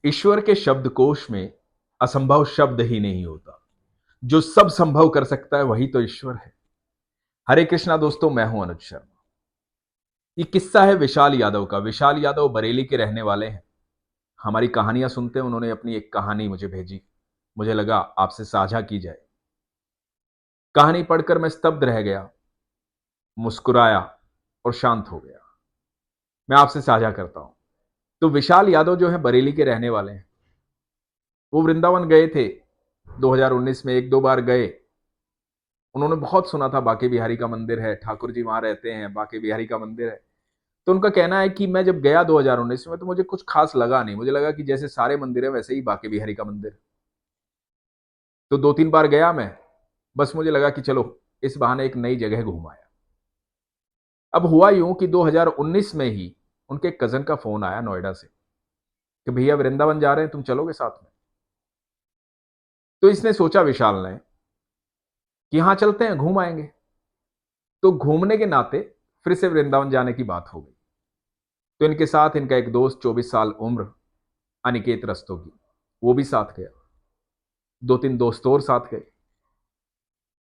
ईश्वर के शब्दकोश में असंभव शब्द ही नहीं होता। जो सब संभव कर सकता है वही तो ईश्वर है। हरे कृष्णा दोस्तों, मैं हूं अनुज शर्मा। ये किस्सा है विशाल यादव का। विशाल यादव बरेली के रहने वाले हैं। हमारी कहानियां सुनते हैं, उन्होंने अपनी एक कहानी मुझे भेजी। मुझे लगा आपसे साझा की जाए। कहानी पढ़कर मैं स्तब्ध रह गया, मुस्कुराया और शांत हो गया। मैं आपसे साझा करता हूं। तो विशाल यादव जो है बरेली के रहने वाले हैं। वो वृंदावन गए थे 2019 में, एक दो बार गए। उन्होंने बहुत सुना था बांके बिहारी का मंदिर है, ठाकुर जी वहां रहते हैं, बांके बिहारी का मंदिर है। तो उनका कहना है कि मैं जब गया 2019 में तो मुझे कुछ खास लगा नहीं। मुझे लगा कि जैसे सारे मंदिर है वैसे ही बांके बिहारी का मंदिर। तो दो तीन बार गया मैं। बस मुझे लगा कि चलो इस बहाने एक नई जगह घूम आया। अब हुआ यूं कि 2019 में ही उनके कजन का फोन आया नोएडा से कि भैया वृंदावन जा रहे हैं, तुम चलोगे साथ में। तो इसने सोचा विशाल ने कि हाँ चलते हैं, घूम आएंगे। तो घूमने के नाते फिर से वृंदावन जाने की बात हो गई। तो इनके साथ इनका एक दोस्त 24 साल उम्र, अनिकेत रस्तोगी, वो भी साथ गया। दो तीन दोस्त और साथ गए।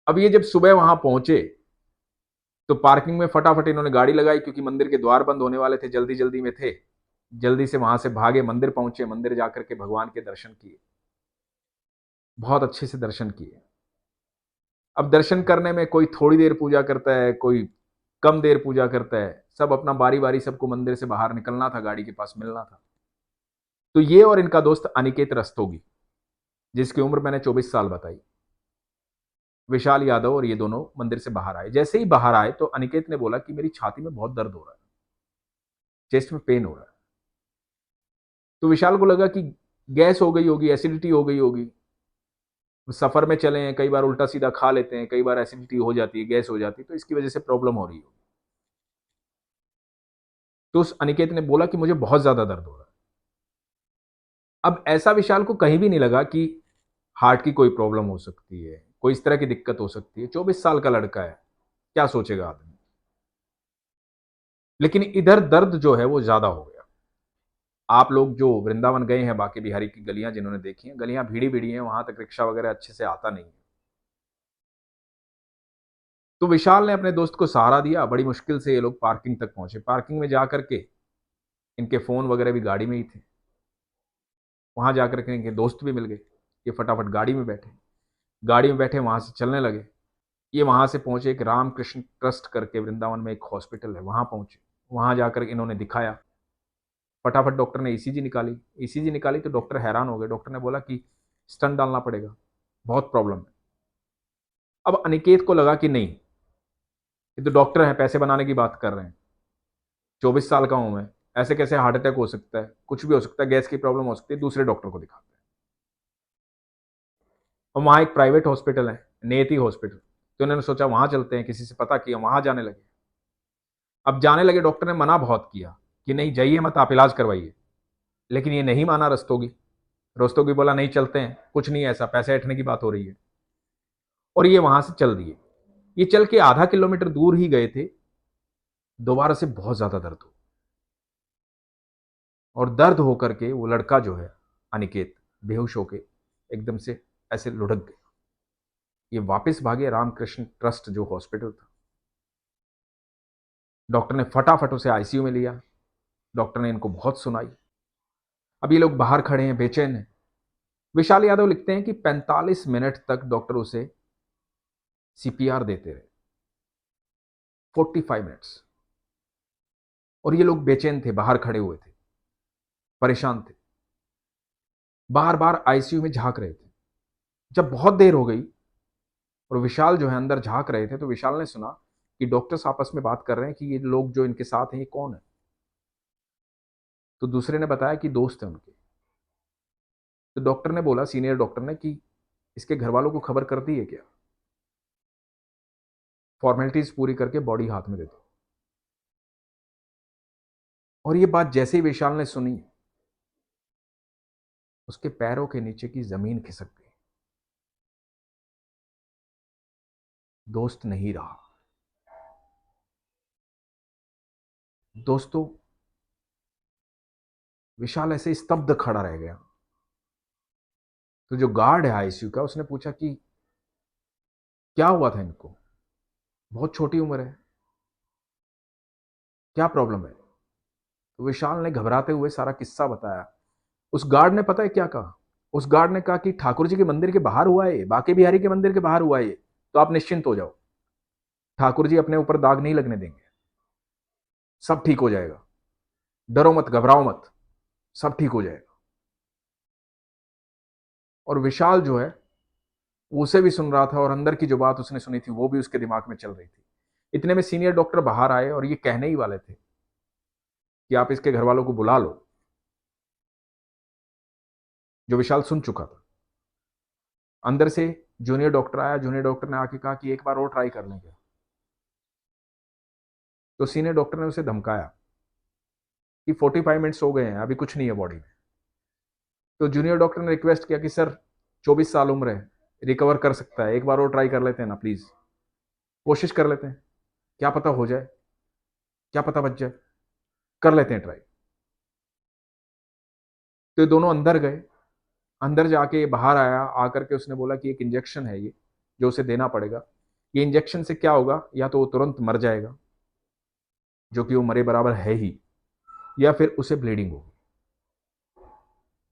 अब ये जब सुबह वहां पहुंचे तो पार्किंग में फटाफट इन्होंने गाड़ी लगाई, क्योंकि मंदिर के द्वार बंद होने वाले थे, जल्दी जल्दी में थे। जल्दी से वहां से भागे, मंदिर पहुंचे, मंदिर जाकर के भगवान के दर्शन किए। बहुत अच्छे से दर्शन किए। अब दर्शन करने में कोई थोड़ी देर पूजा करता है, कोई कम देर पूजा करता है। सब अपना बारी बारी, सबको मंदिर से बाहर निकलना था, गाड़ी के पास मिलना था। तो ये और इनका दोस्त अनिकेत रस्तोगी, जिसकी उम्र मैंने 24 साल बताई, विशाल यादव और ये दोनों मंदिर से बाहर आए। जैसे ही बाहर आए तो अनिकेत ने बोला कि मेरी छाती में बहुत दर्द हो रहा है, चेस्ट में पेन हो रहा है। तो विशाल को लगा कि गैस हो गई होगी, एसिडिटी हो गई होगी। सफर में चले हैं, कई बार उल्टा सीधा खा लेते हैं, कई बार एसिडिटी हो जाती है, गैस हो जाती है, तो इसकी वजह से प्रॉब्लम हो रही होगी। तो उस अनिकेत ने बोला कि मुझे बहुत ज्यादा दर्द हो रहा है। अब ऐसा विशाल को कहीं भी नहीं लगा कि हार्ट की कोई प्रॉब्लम हो सकती है, कोई इस तरह की दिक्कत हो सकती है। 24 साल का लड़का है, क्या सोचेगा आदमी। लेकिन इधर दर्द जो है वो ज्यादा हो गया। आप लोग जो वृंदावन गए हैं, बाकी बिहारी की गलियां जिन्होंने देखी हैं, गलियां भीड़ी भीड़ी हैं, वहां तक रिक्शा वगैरह अच्छे से आता नहीं है। तो विशाल ने अपने दोस्त को सहारा दिया। बड़ी मुश्किल से ये लोग पार्किंग तक पहुंचे। पार्किंग में जाकर के इनके फोन वगैरह भी गाड़ी में ही थे। वहां जाकर के इनके दोस्त भी मिल गए। ये फटाफट गाड़ी में बैठे। गाड़ी में बैठे वहां से चलने लगे। ये वहां से पहुंचे एक रामकृष्ण ट्रस्ट करके वृंदावन में एक हॉस्पिटल है, वहां पहुंचे। वहां जाकर इन्होंने दिखाया। फटाफट डॉक्टर ने ईसीजी निकाली। ईसीजी निकाली तो डॉक्टर हैरान हो गए। डॉक्टर ने बोला कि स्टंट डालना पड़ेगा, बहुत प्रॉब्लम है। अब अनिकेत को लगा कि नहीं, ये तो डॉक्टर हैं, पैसे बनाने की बात कर रहे हैं। 24 साल का हूं मैं, ऐसे कैसे हार्ट अटैक हो सकता है, कुछ भी हो सकता है, गैस की प्रॉब्लम हो सकती है, दूसरे डॉक्टर को दिखाते हैं। और वहां एक प्राइवेट हॉस्पिटल है, नेति हॉस्पिटल। तो उन्होंने सोचा वहां चलते हैं, किसी से पता किया, वहां जाने लगे। अब जाने लगे, डॉक्टर ने मना बहुत किया कि नहीं जाइए मत, आप इलाज करवाइए। लेकिन ये नहीं माना रस्तोगी। रस्तोगी बोला नहीं चलते हैं, कुछ नहीं है ऐसा, पैसे हटने की बात हो रही है। और ये वहां से चल दिए। ये चल के आधा किलोमीटर दूर ही गए थे, दोबारा से बहुत ज्यादा दर्द हो। और दर्द होकर के वो लड़का जो है अनिकेत, बेहोश होके एकदम से ऐसे लुढ़क गए। ये वापस भागे रामकृष्ण ट्रस्ट जो हॉस्पिटल था। डॉक्टर ने फटाफट उसे आईसीयू में लिया। डॉक्टर ने इनको बहुत सुनाई। अब ये लोग बाहर खड़े हैं, बेचैन हैं। विशाल यादव लिखते हैं कि 45 मिनट तक डॉक्टर उसे सीपीआर देते रहे, 45 मिनट्स। और ये लोग बेचैन थे, बाहर खड़े हुए थे, परेशान थे, बार बार आईसीयू में झांक रहे थे। जब बहुत देर हो गई और विशाल जो है अंदर झांक रहे थे, तो विशाल ने सुना कि डॉक्टर्स आपस में बात कर रहे हैं कि ये लोग जो इनके साथ हैं ये कौन है। तो दूसरे ने बताया कि दोस्त है उनके। तो डॉक्टर ने बोला, सीनियर डॉक्टर ने, कि इसके घर वालों को खबर कर दी है क्या, फॉर्मेलिटीज पूरी करके बॉडी हाथ में दे दो। और ये बात जैसे ही विशाल ने सुनी, उसके पैरों के नीचे की जमीन खिसक गई। दोस्त नहीं रहा। दोस्तों, विशाल ऐसे स्तब्ध खड़ा रह गया। तो जो गार्ड है आईसीयू का, उसने पूछा कि क्या हुआ था इनको, बहुत छोटी उम्र है, क्या प्रॉब्लम है। तो विशाल ने घबराते हुए सारा किस्सा बताया। उस गार्ड ने पता है क्या कहा? उस गार्ड ने कहा कि ठाकुर जी के मंदिर के बाहर हुआ है ये, बाके बिहारी के मंदिर के बाहर हुआ है ये, तो आप निश्चिंत हो जाओ, ठाकुर जी अपने ऊपर दाग नहीं लगने देंगे, सब ठीक हो जाएगा, डरो मत, घबराओ मत, सब ठीक हो जाएगा। और विशाल जो है वो उसे भी सुन रहा था, और अंदर की जो बात उसने सुनी थी वो भी उसके दिमाग में चल रही थी। इतने में सीनियर डॉक्टर बाहर आए और ये कहने ही वाले थे कि आप इसके घर वालों को बुला लो, जो विशाल सुन चुका था। अंदर से जूनियर डॉक्टर आया, जूनियर डॉक्टर ने आके कहा कि एक बार और ट्राई कर लेंगे। तो सीनियर डॉक्टर ने उसे धमकाया कि 45 मिनट्स हो गए हैं, अभी कुछ नहीं है बॉडी में। तो जूनियर डॉक्टर ने रिक्वेस्ट किया कि सर 24 साल उम्र है, रिकवर कर सकता है, एक बार और ट्राई कर लेते हैं ना प्लीज, कोशिश कर लेते हैं, क्या पता हो जाए, क्या पता बच जाए, कर लेते हैं ट्राई। तो ये दोनों अंदर गए। अंदर जाके बाहर आया, आकर के उसने बोला कि एक इंजेक्शन है ये जो उसे देना पड़ेगा। ये इंजेक्शन से क्या होगा, या तो वो तुरंत मर जाएगा, जो कि वो मरे बराबर है ही, या फिर उसे ब्लीडिंग होगी,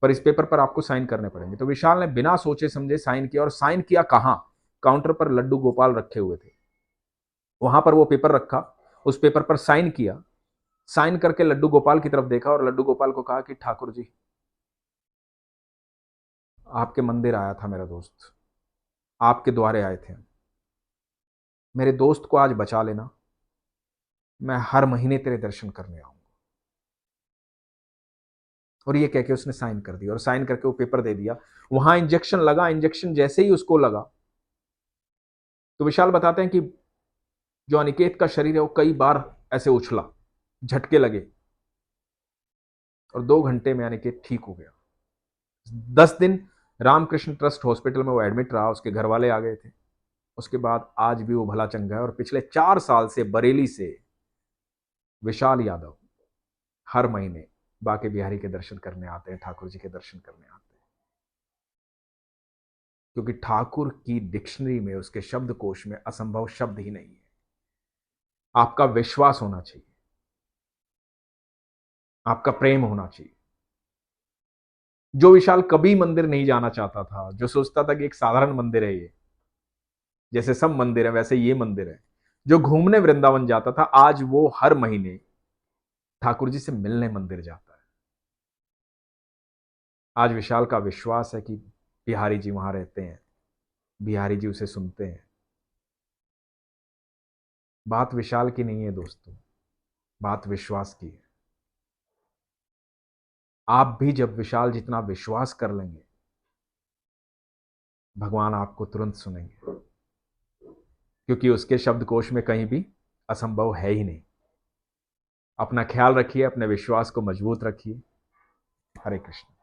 पर इस पेपर पर आपको साइन करने पड़ेंगे। तो विशाल ने बिना सोचे समझे साइन किया, और साइन किया कहां? काउंटर पर लड्डू गोपाल रखे हुए थे, वहां पर वो पेपर रखा, उस पेपर पर साइन किया। साइन करके लड्डू गोपाल की तरफ देखा और लड्डू गोपाल को कहा कि ठाकुर जी, आपके मंदिर आया था मेरा दोस्त, आपके द्वारे आए थे, मेरे दोस्त को आज बचा लेना, मैं हर महीने तेरे दर्शन करने आऊंगा। और ये कह के उसने साइन कर दिया, और साइन करके वो पेपर दे दिया। वहां इंजेक्शन लगा, इंजेक्शन जैसे ही उसको लगा, तो विशाल बताते हैं कि जो अनिकेत का शरीर है वो कई बार ऐसे उछला, झटके लगे, और 2 घंटे में अनिकेत ठीक हो गया। 10 दिन रामकृष्ण ट्रस्ट हॉस्पिटल में वो एडमिट रहा, उसके घर वाले आ गए थे। उसके बाद आज भी वो भला चंगा है, और पिछले 4 साल से बरेली से विशाल यादव हर महीने बाके बिहारी के दर्शन करने आते हैं, ठाकुर जी के दर्शन करने आते हैं, क्योंकि ठाकुर की डिक्शनरी में, उसके शब्दकोश में असंभव शब्द ही नहीं है। आपका विश्वास होना चाहिए, आपका प्रेम होना चाहिए। जो विशाल कभी मंदिर नहीं जाना चाहता था, जो सोचता था कि एक साधारण मंदिर है ये, जैसे सब मंदिर है वैसे ये मंदिर है, जो घूमने वृंदावन जाता था, आज वो हर महीने ठाकुर जी से मिलने मंदिर जाता है। आज विशाल का विश्वास है कि बिहारी जी वहां रहते हैं, बिहारी जी उसे सुनते हैं। बात विशाल की नहीं है दोस्तों, बात विश्वास की है। आप भी जब विशाल जितना विश्वास कर लेंगे, भगवान आपको तुरंत सुनेंगे, क्योंकि उसके शब्दकोश में कहीं भी असंभव है ही नहीं। अपना ख्याल रखिए, अपने विश्वास को मजबूत रखिए। हरे कृष्ण।